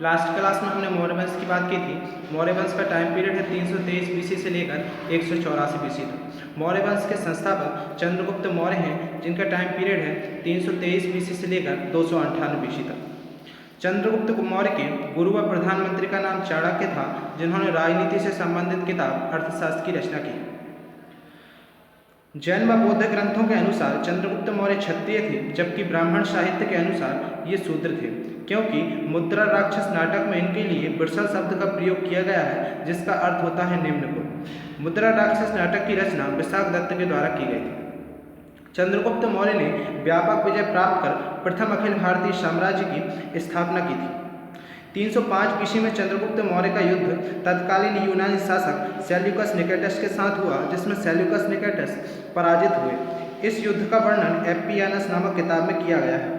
Last class में हमने मौर्य वंश की बात की थी। मौर्य वंश का टाइम पीरियड है 323 बीसी से लेकर 184 बीसी तक। मौर्य वंश के संस्थापक चंद्रगुप्त मौर्य हैं, जिनका टाइम पीरियड है 323 बीसी से लेकर 298 बीसी तक। चंद्रगुप्त मौर्य के गुरु व प्रधानमंत्री का नाम चाणक्य था, जिन्होंने राजनीति से संबंधित किताब अर्थशास्त्र की रचना की। जैन व बौद्ध ग्रंथों के अनुसार चंद्रगुप्त मौर्य क्षत्रिय थे, जबकि ब्राह्मण साहित्य के अनुसार ये शूद्र थे, क्योंकि मुद्रा राक्षस नाटक में इनके लिए बिरसल शब्द का प्रयोग किया गया है, जिसका अर्थ होता है निम्न कुल। मुद्रा राक्षस नाटक की रचना विशाख दत्त के द्वारा की गई थी। चंद्रगुप्त मौर्य ने व्यापक विजय प्राप्त कर प्रथम अखिल भारतीय साम्राज्य की स्थापना की थी। 305 बीसी में चंद्रगुप्त मौर्य का युद्ध तत्कालीन यूनानी शासक सेल्यूकस निकेटस के साथ हुआ, जिसमें सेल्यूकस निकेटस पराजित हुए। इस युद्ध का वर्णन एप्पियानस नामक किताब में किया गया है।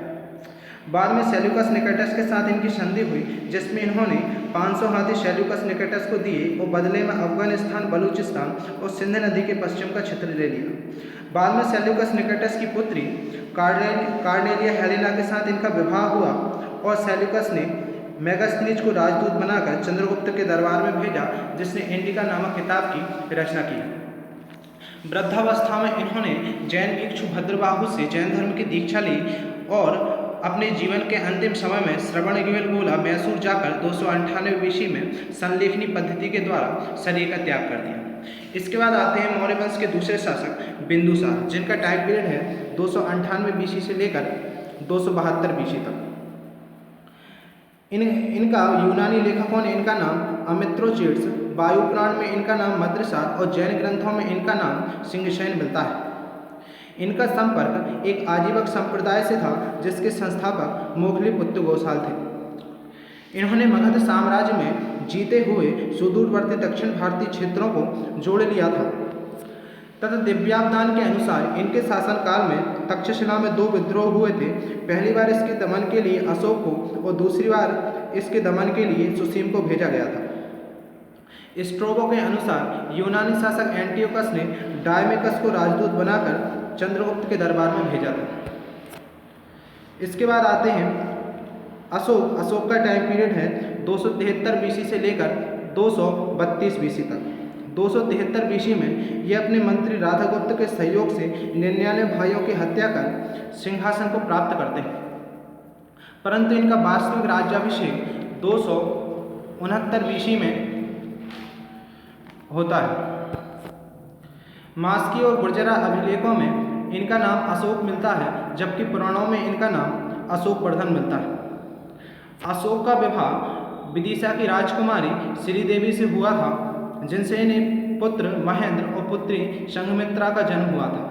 बाद में सेल्यूकस निकेटस के साथ इनकी संधि हुई, जिसमें इन्होंने 500 हाथी सेल्यूकस निकेटस को दिए और बदले में अफगानिस्तान, बलूचिस्तान और सिंध नदी के पश्चिम का क्षेत्र ले लिया। बाद में सेल्यूकस निकेटस की पुत्री कार्नेलिया हेलेना के साथ इनका विवाह हुआ और सेल्यूकस ने मेगास्थनीज को राजदूत बनाकर चंद्रगुप्त के दरबार में भेजा, जिसने इंडिका नामक किताब की रचना की। वृद्धावस्था में इन्होंने जैन भिक्षु भद्रबाहु से जैन धर्म की दीक्षा ली और अपने जीवन के अंतिम समय में श्रवणबेलगोला मैसूर जाकर 298 बीसी में संलेखनी पद्धति के द्वारा शरीर का त्याग कर दिया। इसके बाद आते हैं मौर्य वंश के दूसरे शासक बिंदुसार, जिनका टाइम पीरियड है 298 बीसी से लेकर 272 बीसी तक। इनका यूनानी लेखकों ने इनका नाम अमित्रोचेट्स, वायु पुराण में इनका नाम मद्रसार और जैन ग्रंथों में इनका नाम सिंहसेन मिलता है। इनका संपर्क एक आजीवक संप्रदाय से था, जिसके संस्थापक मोघली पुत्र गोसाल थे। इन्होंने मगध साम्राज्य में जीते हुए सुदूरवर्ती दक्षिण भारतीय क्षेत्रों को जोड़ लिया था तथा दिव्यावदान के अनुसार इनके शासनकाल में तक्षशिला में 2 विद्रोह हुए थे। पहली बार इसके दमन के लिए अशोक को और दूसरी बार इसके दमन के लिए सुसीम को भेजा गया था। स्ट्रोबो के अनुसार यूनानी शासक एंटियोकस ने डायमेकस को राजदूत बनाकर चंद्रगुप्त के दरबार में भेजा था। इसके बाद आते हैं अशोक का टाइम पीरियड है 273 बीसी से लेकर 232 बीसी तक। 273 बीसी में ये अपने मंत्री राधागुप्त के सहयोग से 99 भाइयों की हत्या कर सिंहासन को प्राप्त करते हैं, परंतु इनका वास्तविक राज्याभिषेक 269 बीसी में होता है। मास्की और गुर्जरा अभिलेखों में इनका नाम अशोक मिलता है, जबकि पुराणों में इनका नाम अशोकवर्धन मिलता है। अशोक का विवाह विदिशा की राजकुमारी श्रीदेवी से हुआ था, जिनसे इन्हें पुत्र महेंद्र और पुत्री संघमित्रा का जन्म हुआ था,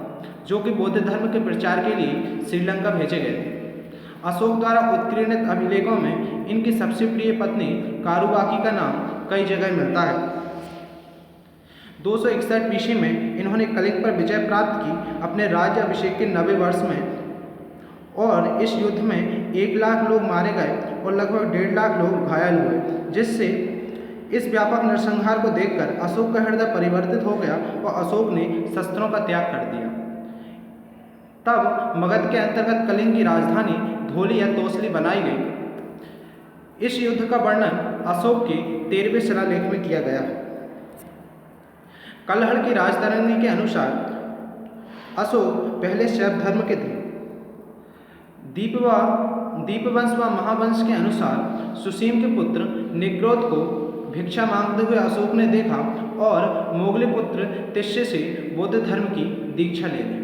जो कि बौद्ध धर्म के प्रचार के लिए श्रीलंका भेजे गए थे। अशोक द्वारा उत्कीर्णित अभिलेखों में इनकी सबसे प्रिय पत्नी कारुबाकी का नाम कई जगह मिलता है। 261 बीसी में इन्होंने कलिंग पर विजय प्राप्त की अपने राज्य अभिषेक के 90 वर्ष में, और इस युद्ध में 1 लाख लोग मारे गए और लगभग 1.5 लाख लोग घायल हुए, जिससे इस व्यापक नरसंहार को देखकर अशोक का हृदय परिवर्तित हो गया और अशोक ने शस्त्रों का त्याग कर दिया। तब मगध के अंतर्गत कलिंग की राजधानी धोली या तोसली बनाई गई। इस युद्ध का वर्णन अशोक के 13वें शिलालेख में किया गया है। कलहड़ की राजतरंगी के अनुसार अशोक पहले शैव धर्म के थे। दीपवंश व महावंश के अनुसार सुसीम के पुत्र निग्रोध को भिक्षा मांगते हुए अशोक ने देखा और मोगली पुत्र तिष्य से बौद्ध धर्म की दीक्षा ले ली।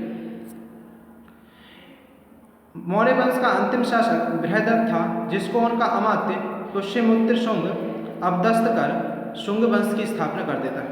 मौर्य वंश का अंतिम शासक बृहदत्त था, जिसको उनका अमात्य पुष्यमित्र शुंग अपदस्थ कर शुंग वंश की स्थापना कर देता है।